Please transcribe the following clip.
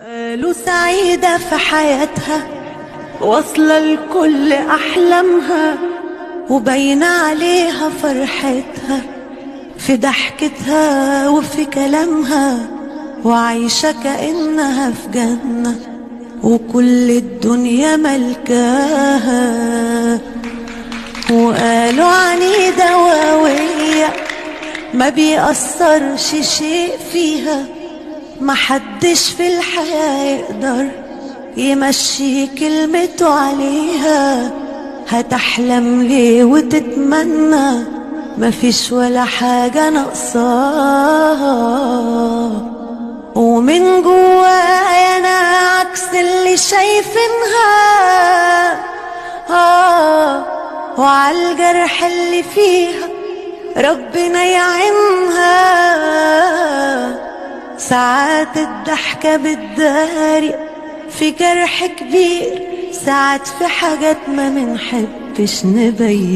قالوا سعيدة في حياتها، واصلة لكل أحلامها، وباين عليها فرحتها في ضحكتها وفي كلامها، وعايشة كأنها في جنة وكل الدنيا ملكاها. وقالوا عنيدة وقوية ما بيأثرش شيء فيها، محدش في الحياة يقدر يمشي كلمته عليها. هتحلم ليه وتتمنى، مفيش ولا حاجة ناقصاها. ومن جوايا انا عكس اللي شايفينها، وعالجرح اللي فيها ربنا يعينها. ساعات الضحكة بتداري في جرح كبير، ساعات في حاجات ما منحبش نبين.